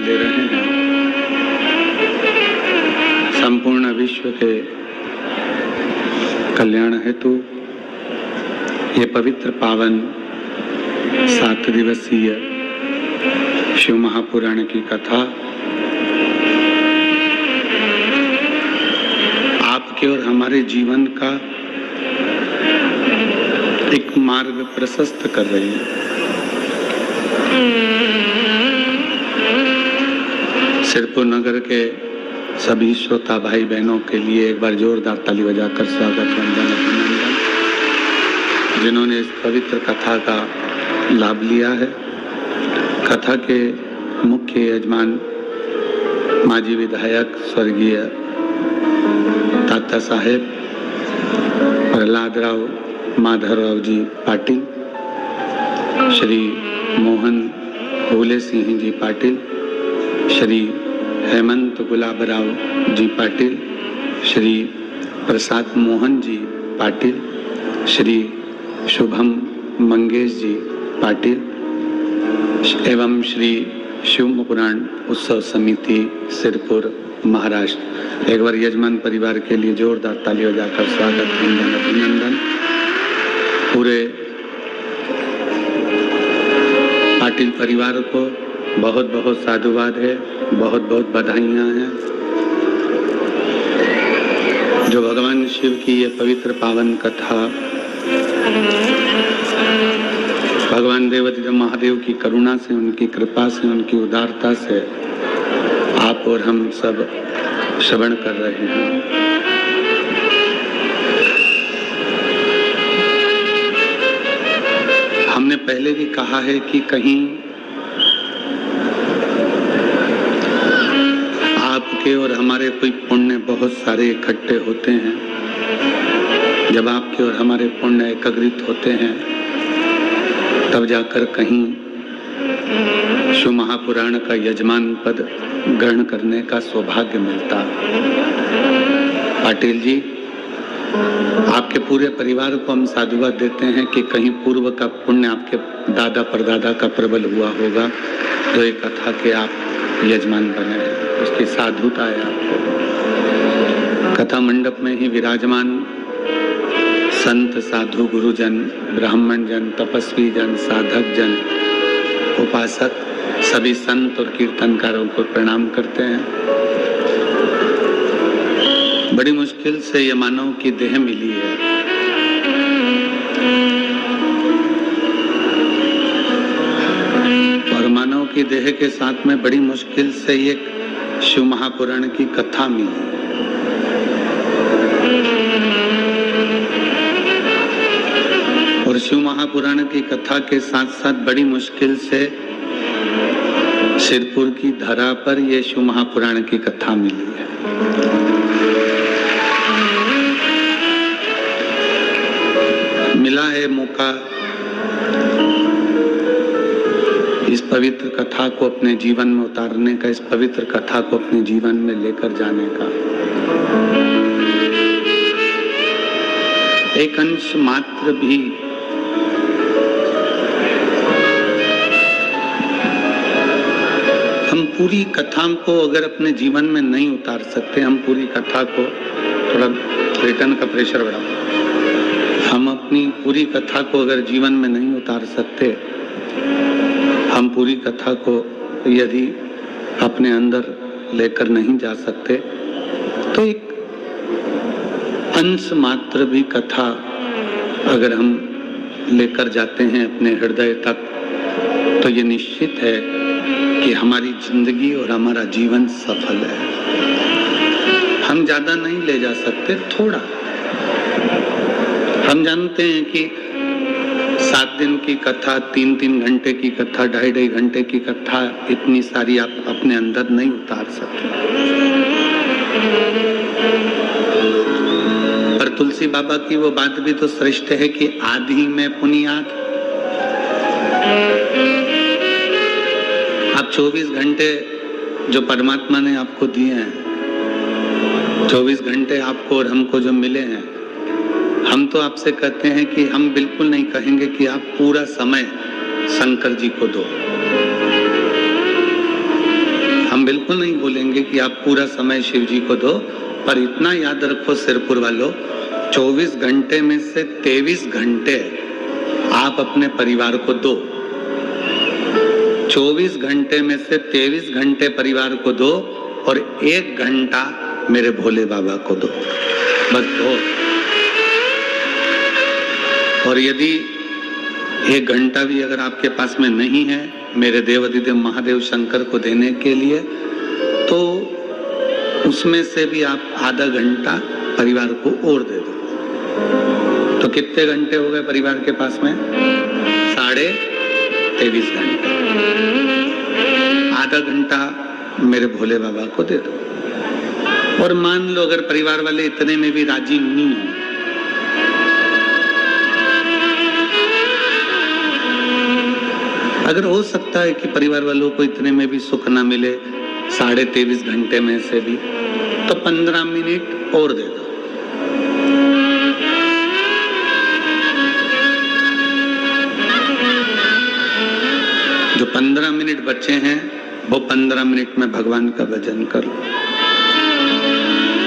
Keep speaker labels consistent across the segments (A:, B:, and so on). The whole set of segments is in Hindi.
A: दे रहे हैं। संपूर्ण विश्व के कल्याण हेतु ये पवित्र पावन 7 दिवसीय शिव महापुराण की कथा आपके और हमारे जीवन का एक मार्ग प्रशस्त कर रही है। सिरपुर नगर के सभी श्रोता भाई बहनों के लिए एक बार जोरदार ताली बजाकर स्वागत वंदन अभिनंदन, जिन्होंने इस पवित्र कथा का लाभ लिया है। कथा के मुख्य यजमान माजी विधायक स्वर्गीय तात्या साहेब प्रहलादराव माधवराव जी पाटिल, श्री मोहन फूले सिंह जी पाटिल, श्री हेमंत गुलाबराव जी पाटिल, श्री प्रसाद मोहन जी पाटिल, श्री शुभम मंगेश जी पाटिल एवं श्री शिव पुराण उत्सव समिति सिरपुर महाराष्ट्र। एक बार यजमान परिवार के लिए जोरदार ताली बजाकर स्वागत वंदन अभिनंदन। पूरे पाटिल परिवार को बहुत बहुत साधुवाद है, बहुत बहुत बधाइयाँ हैं। जो भगवान शिव की ये पवित्र पावन कथा भगवान देवाधिदेव महादेव की करुणा से, उनकी कृपा से, उनकी उदारता से आप और हम सब श्रवण कर रहे हैं। हमने पहले भी कहा है कि कहीं आपके और हमारे कोई पुण्य बहुत सारे इकट्ठे होते हैं। जब आपके और हमारे पुण्य एकत्रित होते हैं तब जाकर कहीं शिव महापुराण का यजमान पद ग्रहण करने का सौभाग्य मिलता। पाटिल जी, आपके पूरे परिवार को हम साधुवाद देते हैं कि कहीं पूर्व का पुण्य आपके दादा परदादा का प्रबल हुआ होगा तो एक कथा के आप यजमान बने हैं, उसकी साधुता है आपको। कथा मंडप में ही विराजमान संत साधु गुरुजन ब्राह्मण जन तपस्वी जन साधक जन उपासक सभी संत और कीर्तनकारों को प्रणाम करते हैं। बड़ी मुश्किल से ये मानव की देह मिली है। और मानव की देह के साथ में बड़ी मुश्किल से ये शिव महापुराण की कथा मिली। और शिव महापुराण की कथा के साथ साथ बड़ी मुश्किल से सिरपुर की धरा पर ये शिव महापुराण की कथा मिली है। मिला है मौका इस पवित्र कथा को अपने जीवन में उतारने का, इस पवित्र कथा को अपने जीवन में लेकर जाने का। एक अंश मात्र भी हम पूरी कथा को अगर अपने जीवन में नहीं उतार सकते, हम पूरी कथा को, थोड़ा रिटर्न का प्रेशर बढ़ाओ, हम अपनी पूरी कथा को अगर जीवन में नहीं उतार सकते, हम पूरी कथा को यदि अपने अंदर लेकर नहीं जा सकते तो एक अंश मात्र भी कथा अगर हम लेकर जाते हैं अपने हृदय तक तो ये निश्चित है कि हमारी जिंदगी और हमारा जीवन सफल है। हम ज्यादा नहीं ले जा सकते, थोड़ा। हम जानते हैं कि 7 दिन की कथा, 3-3 घंटे की कथा, 2.5 घंटे की कथा, इतनी सारी आप अपने अंदर नहीं उतार सकते। पर तुलसी बाबा की वो बात भी तो श्रेष्ठ है कि आदि में पुनियाद। आप 24 घंटे जो परमात्मा ने आपको दिए हैं, 24 घंटे आपको और हमको जो मिले हैं, हम तो आपसे कहते हैं कि हम बिल्कुल नहीं कहेंगे कि आप पूरा समय शंकर जी को दो। हम बिल्कुल नहीं बोलेंगे कि आप पूरा समय शिव जी को दो, पर इतना याद रखो सिरपुर वालों, 24 घंटे में से 23 घंटे आप अपने परिवार को दो। 24 घंटे में से 23 घंटे परिवार को दो और 1 घंटा मेरे भोले बाबा को दो, बस दो। और यदि 1 घंटा भी अगर आपके पास में नहीं है मेरे देवाधिदेव महादेव शंकर को देने के लिए, तो उसमें से भी आप आधा घंटा परिवार को और दे दो। तो कितने घंटे हो गए परिवार के पास में? 23.5 घंटे। आधा घंटा मेरे भोले बाबा को दे दो। और मान लो अगर परिवार वाले इतने में भी राजी नहीं हो, अगर हो सकता है कि परिवार वालों को इतने में भी सुख ना मिले 23.5 घंटे में से भी, तो 15 मिनट और दे दो। जो 15 मिनट बचे हैं वो 15 मिनट में भगवान का भजन कर लो।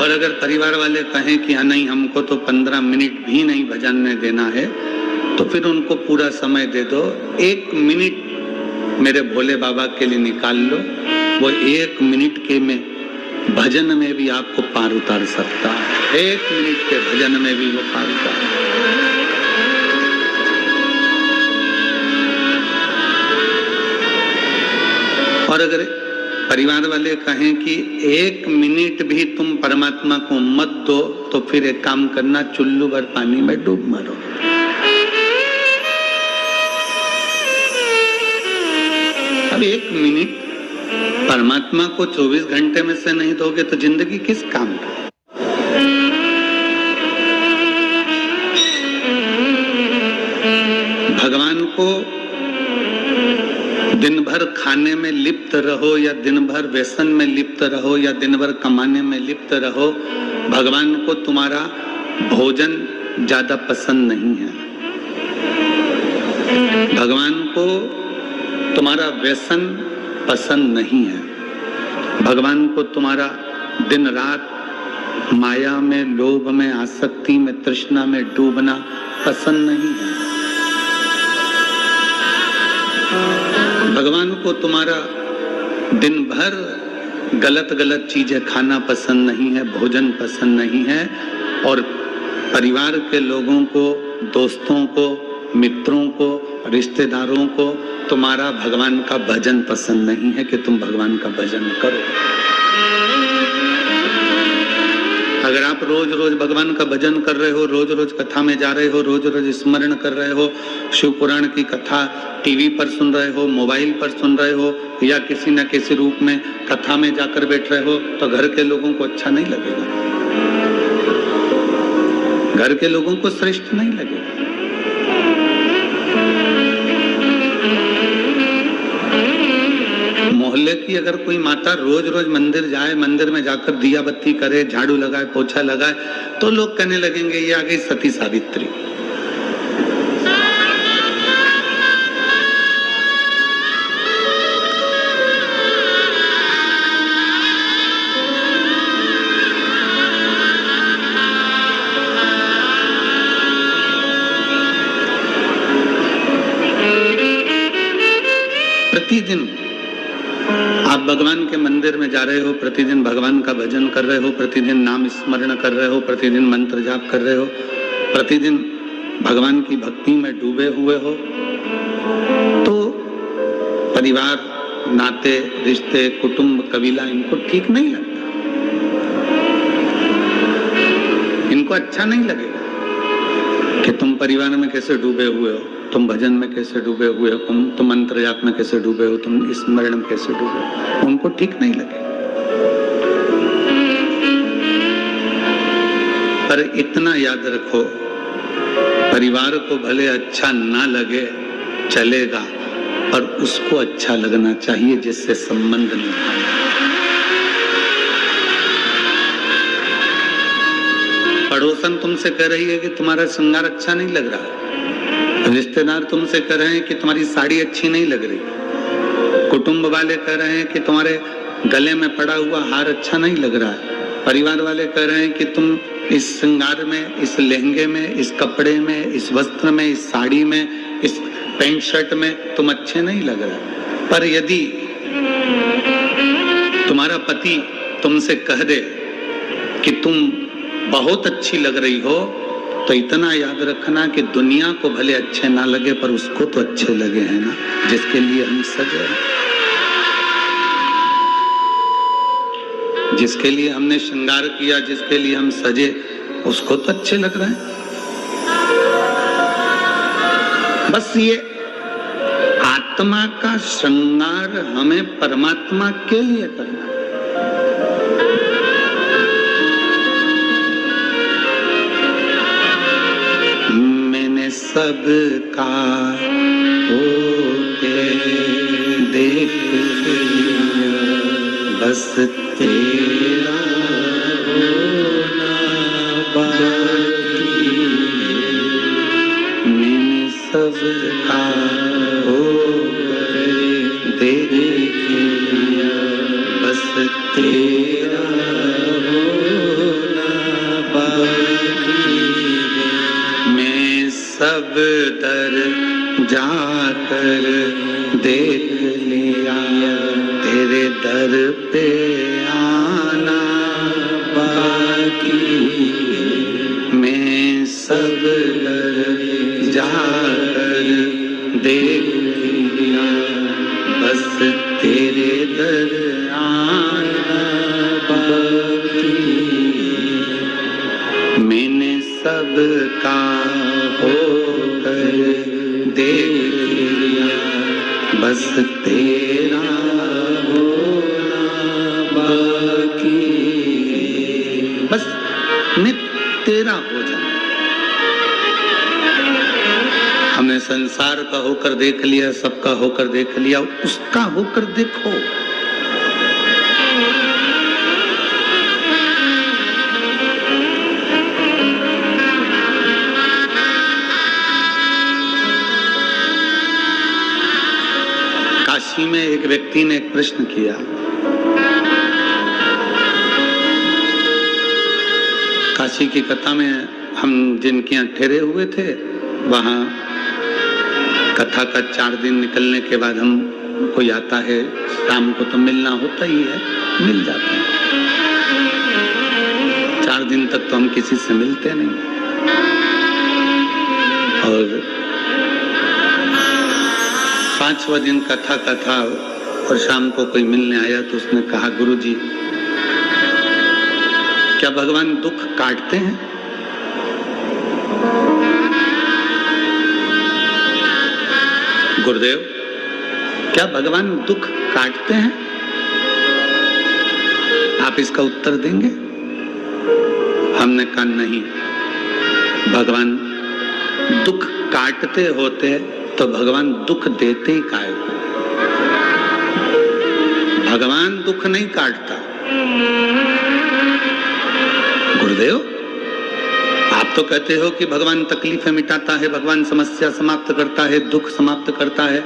A: और अगर परिवार वाले कहें कि हाँ नहीं हमको तो 15 मिनट भी नहीं भजन में देना है, तो फिर उनको पूरा समय दे दो। 1 मिनट मेरे भोले बाबा के लिए निकाल लो, वो 1 मिनट के में भजन में भी आपको पार उतार सकता है। 1 मिनट के भजन में भी वो पार उतार। और अगर परिवार वाले कहें कि 1 मिनट भी तुम परमात्मा को मत दो, तो फिर एक काम करना, चुल्लू भर पानी में डूब मरो। अब 1 मिनट परमात्मा को 24 घंटे में से नहीं दोगे तो जिंदगी किस काम की? भगवान को दिन भर खाने में लिप्त रहो या दिन भर व्यसन में लिप्त रहो या दिन भर कमाने में लिप्त रहो, भगवान को तुम्हारा भोजन ज्यादा पसंद नहीं है। भगवान को तुम्हारा व्यसन पसंद नहीं है। भगवान को तुम्हारा दिन रात माया में, लोभ में, आसक्ति में, तृष्णा में डूबना पसंद नहीं है। भगवान को तुम्हारा दिन भर गलत गलत चीजें खाना पसंद नहीं है, भोजन पसंद नहीं है। और परिवार के लोगों को, दोस्तों को, मित्रों को, रिश्तेदारों को तुम्हारा भगवान का भजन पसंद नहीं है कि तुम भगवान का भजन करो। अगर आप रोज रोज भगवान का भजन कर रहे हो, रोज रोज कथा में जा रहे हो, रोज रोज स्मरण कर रहे हो, शिव पुराण की कथा टीवी पर सुन रहे हो, मोबाइल पर सुन रहे हो, या किसी न किसी रूप में कथा में जाकर बैठ रहे हो, तो घर के लोगों को अच्छा नहीं लगेगा। घर के लोगों को श्रेष्ठ नहीं लगेगा। मोहल्ले की अगर कोई माता रोज रोज मंदिर जाए, मंदिर में जाकर दिया बत्ती करे, झाड़ू लगाए, पोछा लगाए, तो लोग कहने लगेंगे ये आ गई सती सावित्री। प्रतिदिन आप भगवान के मंदिर में जा रहे हो, प्रतिदिन भगवान का भजन कर रहे हो, प्रतिदिन नाम स्मरण कर रहे हो, प्रतिदिन मंत्र जाप कर रहे हो, प्रतिदिन भगवान की भक्ति में डूबे हुए हो, तो परिवार, नाते, रिश्ते, कुटुंब, कबीला इनको ठीक नहीं लगता। इनको अच्छा नहीं लगेगा कि तुम परिवार में कैसे डूबे हुए हो, तुम भजन में कैसे डूबे हुए हो, तुम मंत्र जाप में कैसे डूबे हो, तुम स्मरण में कैसे डूबे हो, उनको ठीक नहीं लगे। पर इतना याद रखो, परिवार को भले अच्छा ना लगे चलेगा, पर उसको अच्छा लगना चाहिए जिससे संबंध निभाना। पड़ोसन तुमसे कह रही है कि तुम्हारा श्रृंगार अच्छा नहीं लग रहा, रिश्तेदार तुमसे कह रहे हैं कि तुम्हारी साड़ी अच्छी नहीं लग रही, कुटुंब वाले कह रहे हैं कि तुम्हारे गले में पड़ा हुआ हार अच्छा नहीं लग रहा है, परिवार वाले कह रहे हैं कि तुम इस श्रृंगार में, इस लहंगे में, इस कपड़े में, इस वस्त्र में, इस साड़ी में, इस पैंट शर्ट में तुम अच्छे नहीं लग रहे। पर यदि तुम्हारा पति तुमसे कह दे कि तुम बहुत अच्छी लग रही हो, तो इतना याद रखना कि दुनिया को भले अच्छे ना लगे पर उसको तो अच्छे लगे हैं ना, जिसके लिए हम सजे हैं, जिसके लिए हमने श्रृंगार किया, जिसके लिए हम सजे, उसको तो अच्छे लग रहे हैं। बस ये आत्मा का श्रृंगार हमें परमात्मा के लिए करना है। मैंने सबका होके देख लिया, बस तेरा होना बाकी है। मैंने सबका होकर देख लिया, बस तेरा होना बाकी है। मैं सब दर जाकर देख लिया, तेरे दर पे आना बाकी है। मैं सब दर जाकर देख लिया, बस तेरे दर आना बाकी है। मैंने सबका होकर देख लिया, बस तेरा होना बाकी, बस मैं तेरा हो जाऊं। हमने संसार का होकर देख लिया, सबका होकर देख लिया, उसका होकर देखो। काशी में एक व्यक्ति ने एक प्रश्न किया, काशी की कथा में हम जिनके यहाँ ठहरे हुए थे, वहाँ कथा का 4 दिन निकलने के बाद हम कोई आता है, शाम को तो मिलना होता ही है, मिल जाते हैं। 4 दिन तक तो हम किसी से मिलते नहीं, और 5वां दिन कथा का था और शाम को कोई मिलने आया तो उसने कहा, गुरुजी क्या भगवान दुख काटते हैं? गुरुदेव क्या भगवान दुख काटते हैं? आप इसका उत्तर देंगे? हमने कहा नहीं, भगवान दुख काटते होते तो भगवान दुख देते ही काहे को? भगवान दुख नहीं काटता। गुरुदेव आप तो कहते हो कि भगवान तकलीफें मिटाता है, भगवान समस्या समाप्त करता है, दुख समाप्त करता है,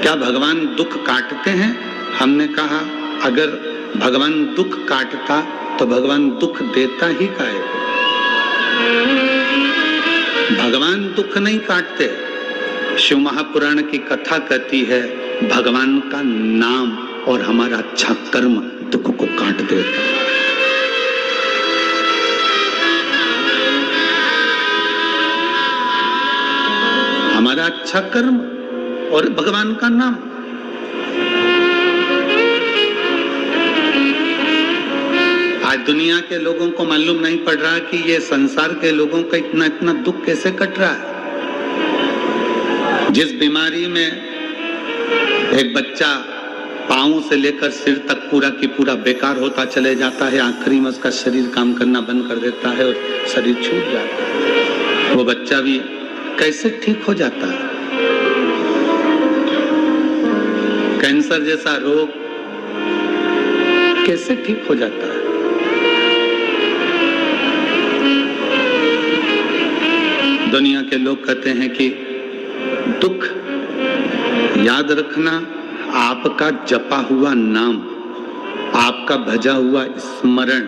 A: क्या भगवान दुख काटते हैं? हमने कहा अगर भगवान दुख काटता तो भगवान दुख देता ही काहे को? भगवान दुख नहीं काटते। शिव महापुराण की कथा कहती है भगवान का नाम और हमारा अच्छा कर्म दुख को काट देता है। हमारा अच्छा कर्म और भगवान का नाम। आज दुनिया के लोगों को मालूम नहीं पड़ रहा कि ये संसार के लोगों का इतना इतना दुख कैसे कट रहा है। जिस बीमारी में एक बच्चा पांव से लेकर सिर तक पूरा की पूरा बेकार होता चले जाता है, आखिरी में उसका शरीर काम करना बंद कर देता है और शरीर छूट जाता है, वो बच्चा भी कैसे ठीक हो जाता है। कैंसर जैसा रोग कैसे ठीक हो जाता है। दुनिया के लोग कहते हैं कि दुख याद रखना आपका जपा हुआ नाम, आपका भजा हुआ स्मरण।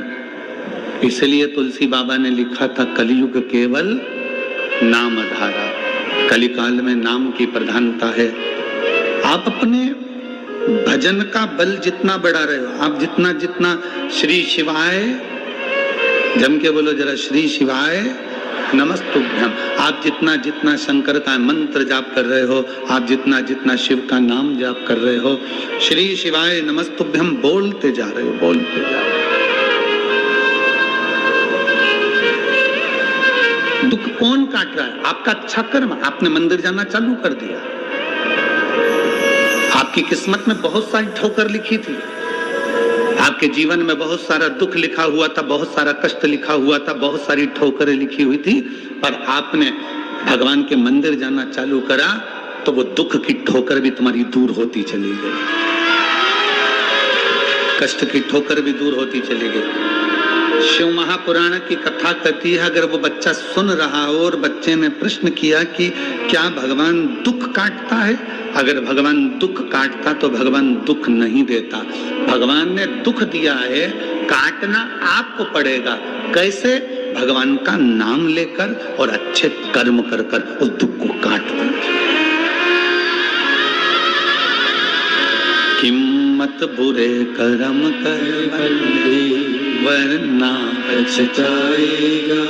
A: इसलिए तुलसी बाबा ने लिखा था कलयुग केवल नाम आधारा। कलिकाल में नाम की प्रधानता है। आप अपने भजन का बल जितना बढ़ा रहे हो, आप जितना जितना श्री शिवाय, जम के बोलो जरा, श्री शिवाय नमस्तुभ्यम, आप जितना जितना शंकर का मंत्र जाप कर रहे हो, आप जितना जितना शिव का नाम जाप कर रहे हो, श्री शिवाय नमस्तुभ्यम बोलते जा रहे हो, बोलते जा रहे हो। दुख कौन काट रहा है? आपका अच्छा कर्म। आपने मंदिर जाना चालू कर दिया। आपकी किस्मत में बहुत सारी ठोकर लिखी थी, आपके जीवन में बहुत सारा दुख लिखा हुआ था, बहुत सारा कष्ट लिखा हुआ था, बहुत सारी ठोकरें लिखी हुई थी, पर आपने भगवान के मंदिर जाना चालू करा तो वो दुख की ठोकर भी तुम्हारी दूर होती चली गई, कष्ट की ठोकर भी दूर होती चली गई। शिव महापुराण की कथा कहती है, अगर वो बच्चा सुन रहा हो और बच्चे ने प्रश्न किया कि क्या भगवान दुख काटता है? अगर भगवान दुख काटता तो भगवान दुख नहीं देता। भगवान ने दुख दिया है, काटना आपको पड़ेगा। कैसे? भगवान का नाम लेकर और अच्छे कर्म कर कर उस दुख को काट दीजिए। किम्मत बुरे कर्म कर बंदे वरना पछताएगा,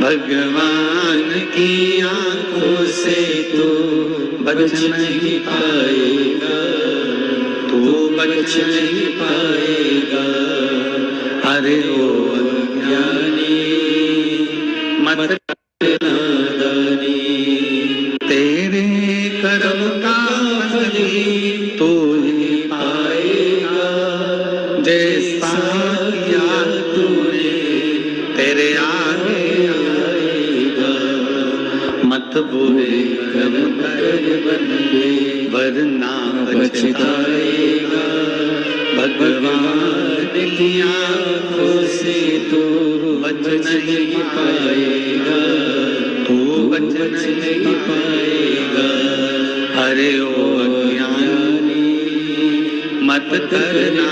A: भगवान की आंखों से तू बच नहीं पाएगा, तू बच नहीं पाएगा। अरे ओ अज्ञानी मत करना दानी, तेरे कर्म का फल तू ही पाएगा। जैसा किया तूने तेरे आगे आएगा। मत बुरे कर्म कर बंदे वरना पछताएगा, भगवान की आंखों से तू बच नहीं पाएगा, तू बच नहीं पाएगा। अरे ओ अज्ञानी मत करना